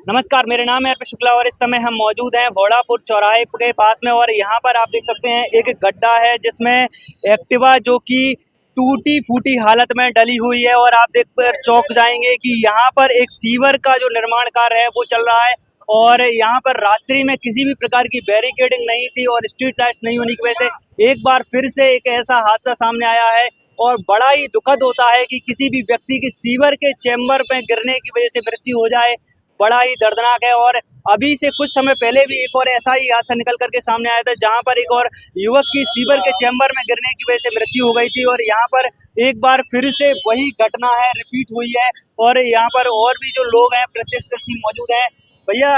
नमस्कार, मेरा नाम है अर्पित शुक्ला और इस समय हम मौजूद हैं भोड़ापुर चौराहे के पास में। और यहाँ पर आप देख सकते हैं एक गड्ढा है जिसमें एक्टिवा जो कि टूटी फूटी हालत में डली हुई है। और आप देख कर चौंक जाएंगे कि यहाँ पर एक सीवर का जो निर्माण कार्य है वो चल रहा है। और यहाँ पर रात्रि में किसी भी प्रकार की बैरिकेडिंग नहीं थी और स्ट्रीट लाइट्स नहीं होने की वजह से एक बार फिर से एक ऐसा हादसा सामने आया है। और बड़ा ही दुखद होता है कि किसी भी व्यक्ति की सीवर के चैम्बर में गिरने की वजह से मृत्यु हो जाए, बड़ा ही दर्दनाक है। और अभी से कुछ समय पहले भी एक और ऐसा ही हादसा निकल करके सामने आया था जहां पर एक और युवक की सीवर के चैम्बर में गिरने की वजह से मृत्यु हो गई थी। और यहाँ पर एक बार फिर से वही घटना है, रिपीट हुई है। और यहाँ पर और भी जो लोग हैं प्रत्यक्षदर्शी मौजूद हैं। भैया,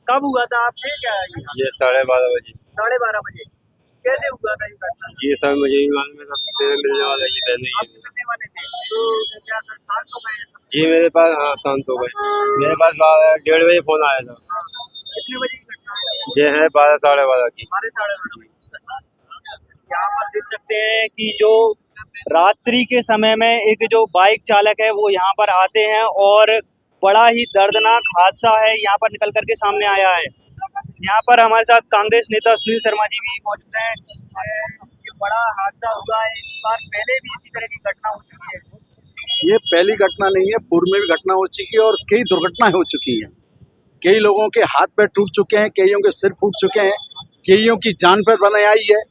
कब हुआ था आपसे? क्या है ये 12:30 बजे। 12:30 बजे कैसे हुआ था ये घटना? जी सर, मुझे ही मालूम है, मेरे मिलने वाला ये बहन आप ही है। मिलने वाले थे तो क्या संस्थान तो गए? जी मेरे पास, हाँ शांत हो गए। मेरे पास 1:30 बजे फोन आया था। कितने बजे की घटना है? ये है 12 साढ़े 12 की। 12:30 यहाँ पर देख सकते हैं कि जो रात्रि के समय में एक जो बाइक चालक है वो यहाँ पर आते हैं और बड़ा ही दर्दनाक हादसा है यहाँ पर निकल करके सामने आया है। यहाँ पर हमारे साथ कांग्रेस नेता सुनील शर्मा जी भी मौजूद हैं। ये बड़ा हादसा हुआ है, एक बार पहले भी इसी तरह की घटना हो चुकी है। ये पहली घटना नहीं है, पूर्व में भी घटना हो चुकी है और कई दुर्घटनाएं हो चुकी हैं। कई लोगों के हाथ पैर टूट चुके हैं, कईयों के सिर फूट चुके हैं, कईयों की जान पर बनाई आई है।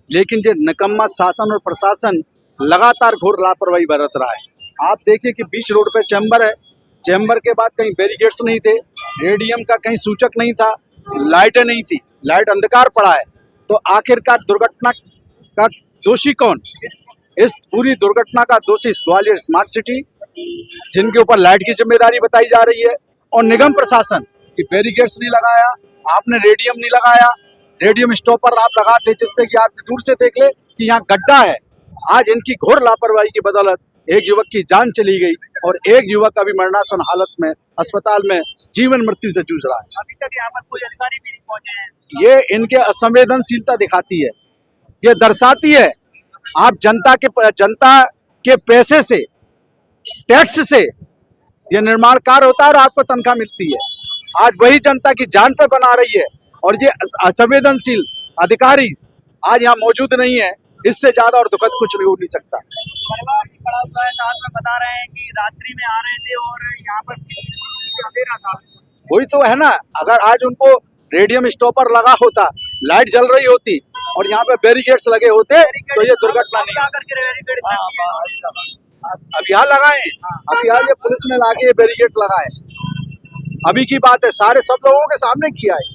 लेकिन ये निकम्मा शासन और प्रशासन लगातार घोर लापरवाही बरत रहा है। आप देखिए कि बीच रोड पे चैम्बर है, चैम्बर के बाद कहीं बैरिकेड्स नहीं थे, रेडियम का कहीं सूचक नहीं था, लाइटें नहीं थी, लाइट अंधकार पड़ा है। तो आखिरकार दुर्घटना का दोषी कौन? इस पूरी दुर्घटना का दोषी ग्वालियर स्मार्ट सिटी, जिनके ऊपर लाइट की जिम्मेदारी बताई जा रही है, और निगम प्रशासन की बैरिकेड्स नहीं लगाया, आपने रेडियम नहीं लगाया, रेडियम स्टॉपर आप लगाते जिससे कि आप दूर से देख ले कि यहाँ गड्ढा है। आज इनकी घोर लापरवाही की बदौलत एक युवक की जान चली गई और एक युवक अभी मरणासन हालत में अस्पताल में जीवन मृत्यु से जूझ रहा है। अभी तक यहाँ पर कोई अधिकारी भी नहीं पहुंचे हैं। ये इनके असंवेदनशीलता दिखाती है, ये दर्शाती है आप जनता के पैसे से, टैक्स से ये निर्माण कार्य होता है और आपको तनख्वाह मिलती है। आज वही जनता की जान पे बना रही है और ये असंवेदनशील अधिकारी आज यहाँ मौजूद नहीं है। इससे ज्यादा और दुखद कुछ नहीं हो नहीं सकता। परिवार भी खड़ा हुआ है, साथ में बता रहे हैं कि रात्रि में आ रहे थे और यहाँ पर अंधेरा था। वही तो है ना, अगर आज उनको रेडियम स्टॉपर लगा होता, लाइट जल रही होती और यहाँ पे बैरिकेड्स लगे होते तो ये दुर्घटना नहीं होती। अभियान लगाए, अभियान ये पुलिस ने लाके ये बैरिकेड्स लगाए, अभी की बात है, सारे सब लोगों के सामने किया है।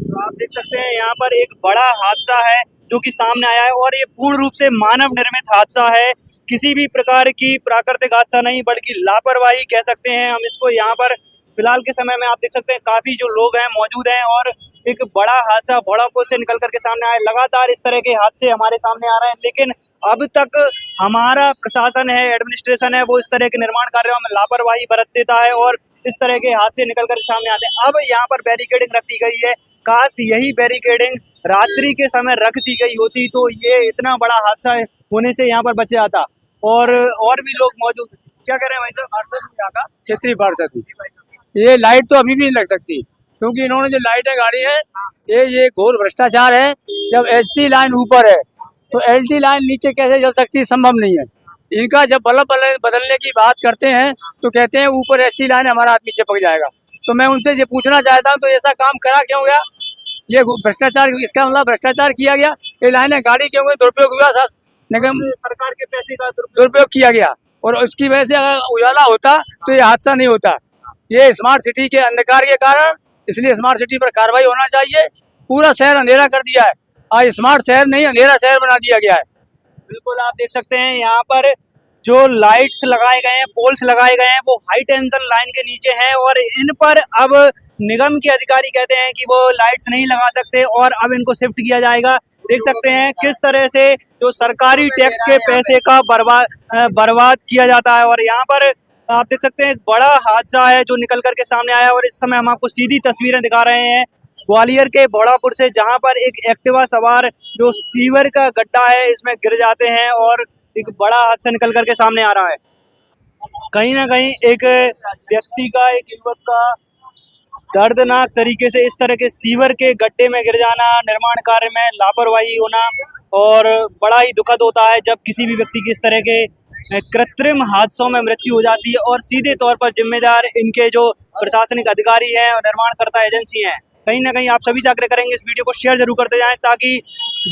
तो आप देख सकते हैं यहाँ पर एक बड़ा हादसा है जो कि सामने आया है और ये पूर्ण रूप से मानव निर्मित हादसा है। किसी भी प्रकार की प्राकृतिक हादसा नहीं बल्कि लापरवाही कह सकते हैं हम इसको। यहाँ पर फिलहाल के समय में आप देख सकते हैं काफी जो लोग हैं मौजूद हैं और एक बड़ा हादसा भोड़ापुर से निकल करके सामने आया। लगातार इस तरह के हादसे हमारे सामने आ रहे हैं, लेकिन अब तक हमारा प्रशासन है, एडमिनिस्ट्रेशन है, वो इस तरह के निर्माण कार्यों में लापरवाही बरत देता है और इस तरह के हादसे निकल कर सामने आते हैं। अब यहाँ पर बैरिकेडिंग रख दी गई है, काश यही बैरिकेडिंग रात्रि के समय रख दी गई होती तो ये इतना बड़ा हादसा होने से यहाँ पर बच जाता। और भी लोग मौजूद, क्या कह रहे हैं भाई साहब? क्षेत्रीय पार्षद, ये लाइट तो अभी भी नहीं लग सकती क्योंकि इन्होंने जो लाइटें गाड़ी है ये घोर भ्रष्टाचार है। जब एचटी लाइन ऊपर है तो एलटी लाइन नीचे कैसे जल सकती है? संभव नहीं है। इनका जब बल्ब बदलने की बात करते हैं तो कहते हैं ऊपर एचटी लाइन हमारा आदमी चिपक जाएगा। तो मैं उनसे ये पूछना चाहता हूँ, तो ऐसा काम करा क्यों गया? ये भ्रष्टाचार, इसका मतलब भ्रष्टाचार किया गया। ये लाइनें गाड़ी क्यों गई? दुरुपयोग हुआ, निगम सरकार के पैसे का दुरुपयोग किया गया और उसकी वजह से अगर उजाला होता तो ये हादसा नहीं होता। ये स्मार्ट सिटी के अंधकार के कारण, इसलिए स्मार्ट सिटी पर कार्रवाई होना चाहिए। पूरा शहर अंधेरा कर दिया है, आज स्मार्ट शहर नहीं अंधेरा शहर बना दिया गया है। बिल्कुल, आप देख सकते हैं यहाँ पर जो लाइट्स लगाए गए हैं, पोल्स लगाए गए हैं, वो हाई टेंशन लाइन के नीचे हैं और इन पर अब निगम के अधिकारी कहते हैं कि वो लाइट्स नहीं लगा सकते और अब इनको शिफ्ट किया जाएगा। देख सकते हैं किस तरह से जो सरकारी टैक्स के पैसे का बर्बाद किया जाता है। और यहाँ पर आप देख सकते हैं एक बड़ा हादसा है जो निकल करके सामने आया और इस समय हम आपको सीधी तस्वीरें दिखा रहे हैं ग्वालियर के भोड़ापुर से, जहां पर एक एक्टिवा सवार जो सीवर का गड्ढा है इसमें गिर जाते हैं और एक बड़ा हादसा निकल करके सामने आ रहा है। कहीं ना कहीं एक व्यक्ति का, एक युवक का दर्दनाक तरीके से इस तरह के सीवर के गड्ढे में गिर जाना, निर्माण कार्य में लापरवाही होना, और बड़ा ही दुखद होता है जब किसी भी व्यक्ति की इस तरह के कृत्रिम हादसों में मृत्यु हो जाती है और सीधे तौर पर जिम्मेदार इनके जो प्रशासनिक अधिकारी हैं और निर्माणकर्ता एजेंसी हैं। कहीं ना कहीं आप सभी से आग्रह करेंगे इस वीडियो को शेयर जरूर करते जाएं ताकि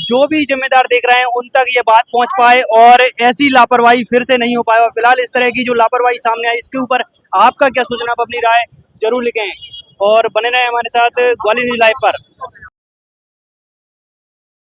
जो भी जिम्मेदार देख रहे हैं उन तक ये बात पहुंच पाए और ऐसी लापरवाही फिर से नहीं हो पाए। और फिलहाल इस तरह की जो लापरवाही सामने आई इसके ऊपर आपका क्या सूचना, आप अपनी राय जरूर लिखें और बने रहें हमारे साथ ग्वालियर न्यूज़ लाइव पर।